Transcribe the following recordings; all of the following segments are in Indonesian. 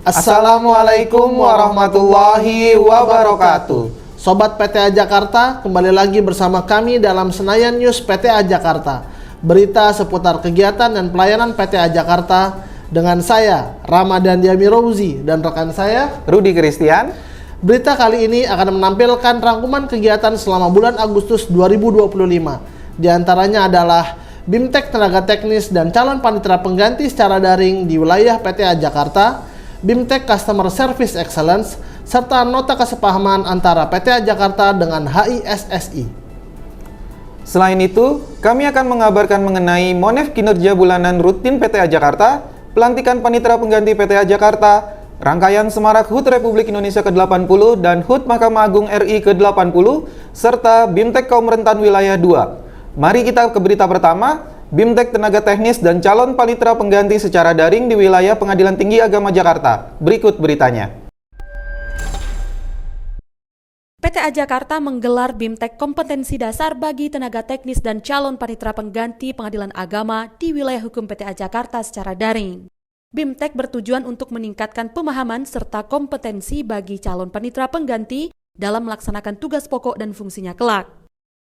Assalamualaikum warahmatullahi wabarakatuh. Sobat PTA Jakarta, kembali lagi bersama kami dalam Senayan News PTA Jakarta. Berita seputar kegiatan dan pelayanan PTA Jakarta dengan saya, Ramadan Diamirouzi, dan rekan saya, Rudi Christian. Berita kali ini akan menampilkan rangkuman kegiatan selama bulan Agustus 2025. Di antaranya adalah BIMTEK Tenaga Teknis dan Calon Panitera Pengganti secara daring di wilayah PTA Jakarta, BIMTEK Customer Service Excellence, serta nota kesepahaman antara PTA Jakarta dengan HISSI. Selain itu, kami akan mengabarkan mengenai Monef Kinerja Bulanan Rutin PTA Jakarta, pelantikan Panitera Pengganti PTA Jakarta, rangkaian Semarak HUT Republik Indonesia ke-80 dan HUT Mahkamah Agung RI ke-80, serta BIMTEK Kaum Rentan Wilayah 2. Mari kita ke berita pertama, BIMTEK Tenaga Teknis dan Calon Panitera Pengganti secara daring di wilayah Pengadilan Tinggi Agama Jakarta. Berikut beritanya. PTA Jakarta menggelar BIMTEK Kompetensi Dasar bagi Tenaga Teknis dan Calon Panitera Pengganti Pengadilan Agama di wilayah hukum PTA Jakarta secara daring. BIMTEK bertujuan untuk meningkatkan pemahaman serta kompetensi bagi calon panitera pengganti dalam melaksanakan tugas pokok dan fungsinya kelak.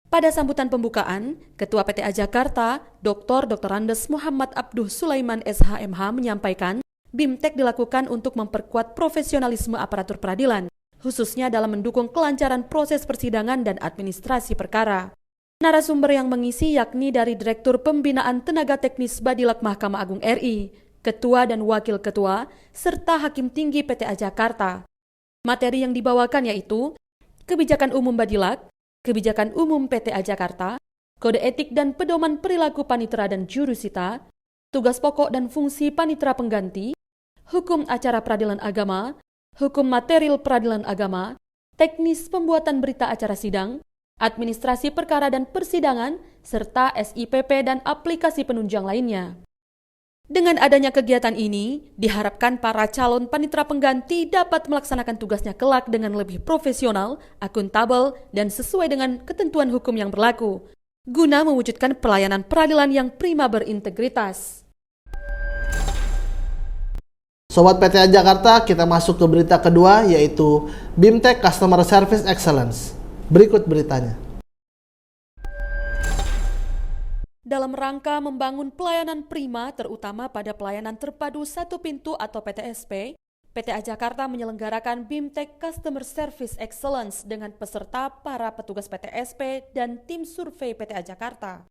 Pada sambutan pembukaan, Ketua PTA Jakarta, Dr. Andes Muhammad Abduh Sulaiman SHMH menyampaikan, BIMTEK dilakukan untuk memperkuat profesionalisme aparatur peradilan, khususnya dalam mendukung kelancaran proses persidangan dan administrasi perkara. Narasumber yang mengisi yakni dari Direktur Pembinaan Tenaga Teknis Badilak Mahkamah Agung RI, Ketua dan Wakil Ketua, serta Hakim Tinggi PTA Jakarta. Materi yang dibawakan yaitu Kebijakan Umum Badilak, Kebijakan Umum PTA Jakarta, Kode Etik dan Pedoman Perilaku Panitera dan Jurusita, Tugas Pokok dan Fungsi Panitera Pengganti, Hukum Acara Peradilan Agama, Hukum Material Peradilan Agama, Teknis Pembuatan Berita Acara Sidang, Administrasi Perkara dan Persidangan, serta SIPP dan aplikasi penunjang lainnya. Dengan adanya kegiatan ini, diharapkan para calon panitera pengganti dapat melaksanakan tugasnya kelak dengan lebih profesional, akuntabel, dan sesuai dengan ketentuan hukum yang berlaku, guna mewujudkan pelayanan peradilan yang prima berintegritas. Sobat PTA Jakarta, kita masuk ke berita kedua, yaitu BIMTEK Customer Service Excellence. Berikut beritanya. Dalam rangka membangun pelayanan prima, terutama pada pelayanan terpadu satu pintu atau PTSP, PTA Jakarta menyelenggarakan BIMTEK Customer Service Excellence dengan peserta para petugas PTSP dan tim survei PTA Jakarta.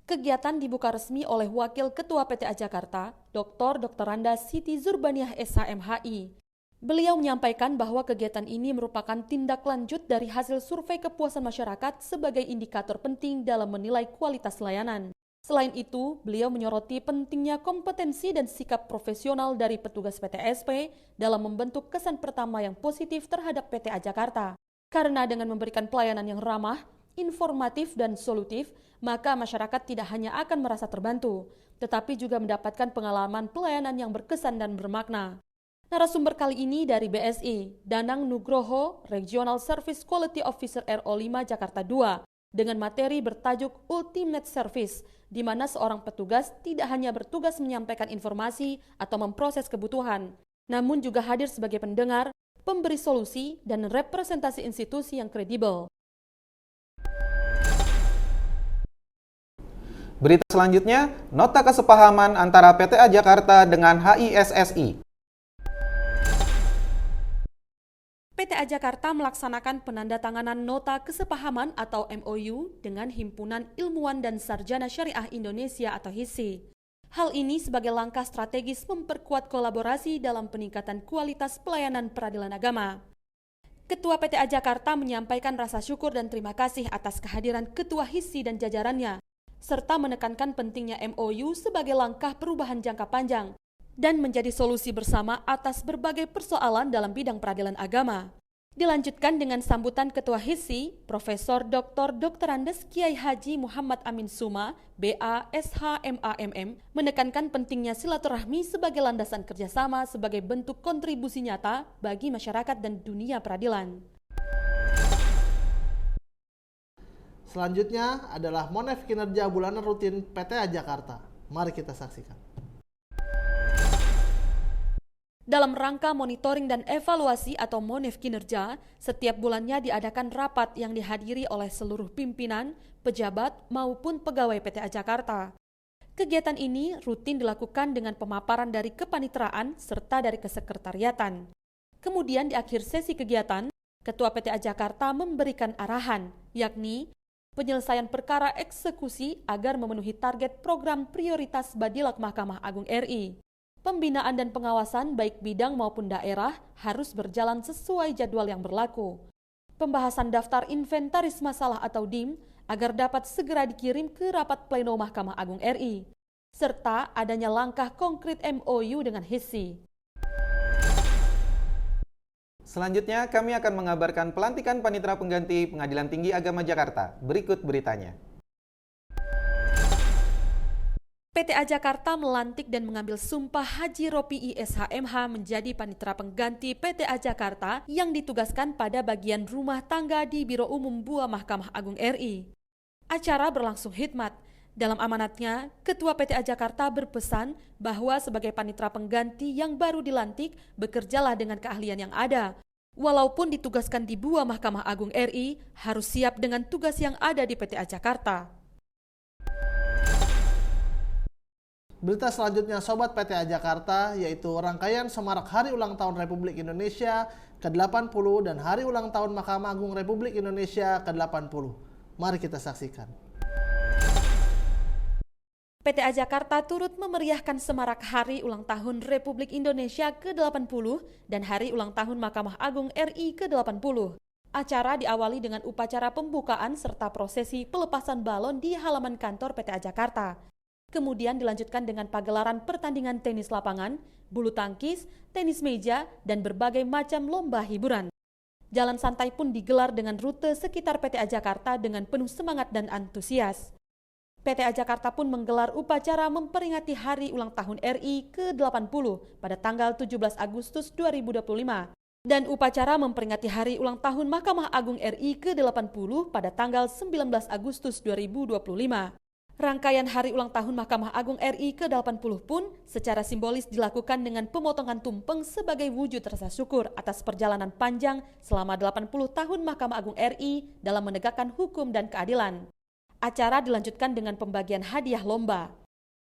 Kegiatan dibuka resmi oleh Wakil Ketua PTA Jakarta, Dr. Andes Siti Zurbaniah SHMHI. Beliau menyampaikan bahwa kegiatan ini merupakan tindak lanjut dari hasil survei kepuasan masyarakat sebagai indikator penting dalam menilai kualitas layanan. Selain itu, beliau menyoroti pentingnya kompetensi dan sikap profesional dari petugas PTSP dalam membentuk kesan pertama yang positif terhadap PTA Jakarta. Karena dengan memberikan pelayanan yang ramah, informatif, dan solutif, maka masyarakat tidak hanya akan merasa terbantu, tetapi juga mendapatkan pengalaman pelayanan yang berkesan dan bermakna. Narasumber kali ini dari BSI, Danang Nugroho, Regional Service Quality Officer RO5 Jakarta 2, dengan materi bertajuk Ultimate Service, di mana seorang petugas tidak hanya bertugas menyampaikan informasi atau memproses kebutuhan, namun juga hadir sebagai pendengar, pemberi solusi, dan representasi institusi yang kredibel. Berita selanjutnya, nota kesepahaman antara PTA Jakarta dengan HISSI. PTA Jakarta melaksanakan penandatanganan nota kesepahaman atau MOU dengan Himpunan Ilmuwan dan Sarjana Syariah Indonesia atau HISI. Hal ini sebagai langkah strategis memperkuat kolaborasi dalam peningkatan kualitas pelayanan peradilan agama. Ketua PTA Jakarta menyampaikan rasa syukur dan terima kasih atas kehadiran Ketua HISI dan jajarannya, serta menekankan pentingnya MOU sebagai langkah perubahan jangka panjang dan menjadi solusi bersama atas berbagai persoalan dalam bidang peradilan agama. Dilanjutkan dengan sambutan Ketua HISI, Profesor Dr. Andes Kiai Haji Muhammad Amin Suma, BA SHMAMM, menekankan pentingnya silaturahmi sebagai landasan kerjasama sebagai bentuk kontribusi nyata bagi masyarakat dan dunia peradilan. Selanjutnya adalah Monef Kinerja Bulanan Rutin PTA Jakarta. Mari kita saksikan. Dalam rangka monitoring dan evaluasi atau MONEF kinerja, setiap bulannya diadakan rapat yang dihadiri oleh seluruh pimpinan, pejabat, maupun pegawai PTA Jakarta. Kegiatan ini rutin dilakukan dengan pemaparan dari kepanitraan serta dari kesekretariatan. Kemudian di akhir sesi kegiatan, Ketua PTA Jakarta memberikan arahan, yakni penyelesaian perkara eksekusi agar memenuhi target program prioritas Badilak Mahkamah Agung RI. Pembinaan dan pengawasan baik bidang maupun daerah harus berjalan sesuai jadwal yang berlaku. Pembahasan daftar inventaris masalah atau DIM agar dapat segera dikirim ke rapat pleno Mahkamah Agung RI, serta adanya langkah konkret MOU dengan HISI. Selanjutnya, kami akan mengabarkan pelantikan Panitera Pengganti Pengadilan Tinggi Agama Jakarta. Berikut beritanya. PTA Jakarta melantik dan mengambil sumpah Haji Ropi ISHMH menjadi Panitera Pengganti PTA Jakarta yang ditugaskan pada bagian rumah tangga di Biro Umum Bua Mahkamah Agung RI. Acara berlangsung hikmat. Dalam amanatnya, Ketua PTA Jakarta berpesan bahwa sebagai panitera pengganti yang baru dilantik, bekerjalah dengan keahlian yang ada. Walaupun ditugaskan di Bua Mahkamah Agung RI, harus siap dengan tugas yang ada di PTA Jakarta. Berita selanjutnya Sobat PTA Jakarta, yaitu rangkaian semarak Hari Ulang Tahun Republik Indonesia ke-80 dan Hari Ulang Tahun Mahkamah Agung Republik Indonesia ke-80. Mari kita saksikan. PTA Jakarta turut memeriahkan semarak Hari Ulang Tahun Republik Indonesia ke-80 dan Hari Ulang Tahun Mahkamah Agung RI ke-80. Acara diawali dengan upacara pembukaan serta prosesi pelepasan balon di halaman kantor PTA Jakarta. Kemudian dilanjutkan dengan pagelaran pertandingan tenis lapangan, bulu tangkis, tenis meja, dan berbagai macam lomba hiburan. Jalan santai pun digelar dengan rute sekitar PTA Jakarta dengan penuh semangat dan antusias. PTA Jakarta pun menggelar upacara memperingati Hari Ulang Tahun RI ke-80 pada tanggal 17 Agustus 2025 dan upacara memperingati Hari Ulang Tahun Mahkamah Agung RI ke-80 pada tanggal 19 Agustus 2025. Rangkaian Hari Ulang Tahun Mahkamah Agung RI ke-80 pun secara simbolis dilakukan dengan pemotongan tumpeng sebagai wujud rasa syukur atas perjalanan panjang selama 80 tahun Mahkamah Agung RI dalam menegakkan hukum dan keadilan. Acara dilanjutkan dengan pembagian hadiah lomba.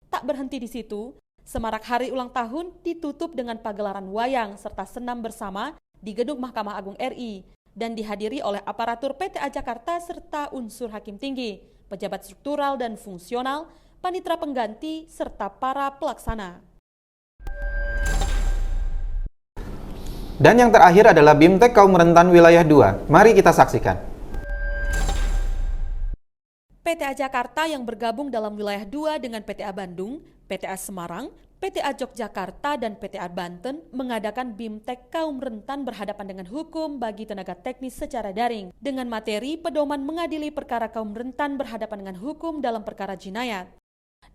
Tak berhenti di situ, semarak Hari Ulang Tahun ditutup dengan pagelaran wayang serta senam bersama di Gedung Mahkamah Agung RI dan dihadiri oleh aparatur PTA Jakarta serta unsur hakim tinggi, pejabat struktural dan fungsional, panitera pengganti, serta para pelaksana. Dan yang terakhir adalah BIMTEK Kaum Rentan Wilayah 2. Mari kita saksikan. PTA Jakarta yang bergabung dalam wilayah 2 dengan PTA Bandung, PTA Semarang, PTA Yogyakarta, dan PTA Banten mengadakan BIMTEK Kaum Rentan Berhadapan dengan Hukum bagi tenaga teknis secara daring dengan materi pedoman mengadili perkara kaum rentan berhadapan dengan hukum dalam perkara jinayat.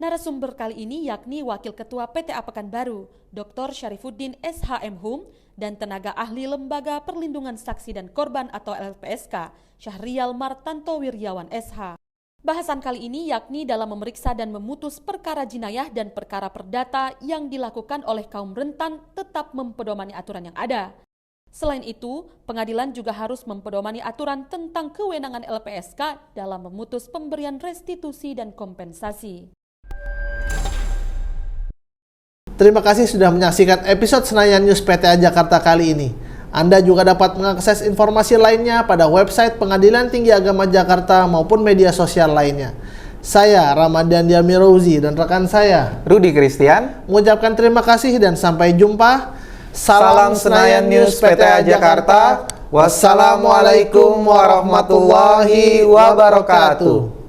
Narasumber kali ini yakni Wakil Ketua PTA Pekanbaru, Dr. Syarifuddin SHM Hum, dan tenaga ahli Lembaga Perlindungan Saksi dan Korban atau LPSK, Syahrial Martanto Wiryawan SH. Bahasan kali ini yakni dalam memeriksa dan memutus perkara jinayah dan perkara perdata yang dilakukan oleh kaum rentan tetap mempedomani aturan yang ada. Selain itu, pengadilan juga harus mempedomani aturan tentang kewenangan LPSK dalam memutus pemberian restitusi dan kompensasi. Terima kasih sudah menyaksikan episode Senayan News PTA Jakarta kali ini. Anda juga dapat mengakses informasi lainnya pada website Pengadilan Tinggi Agama Jakarta maupun media sosial lainnya. Saya Ramadan Diamirouzi dan rekan saya Rudi Christian mengucapkan terima kasih dan sampai jumpa. Salam Senayan News PTA Jakarta. Wassalamualaikum warahmatullahi wabarakatuh.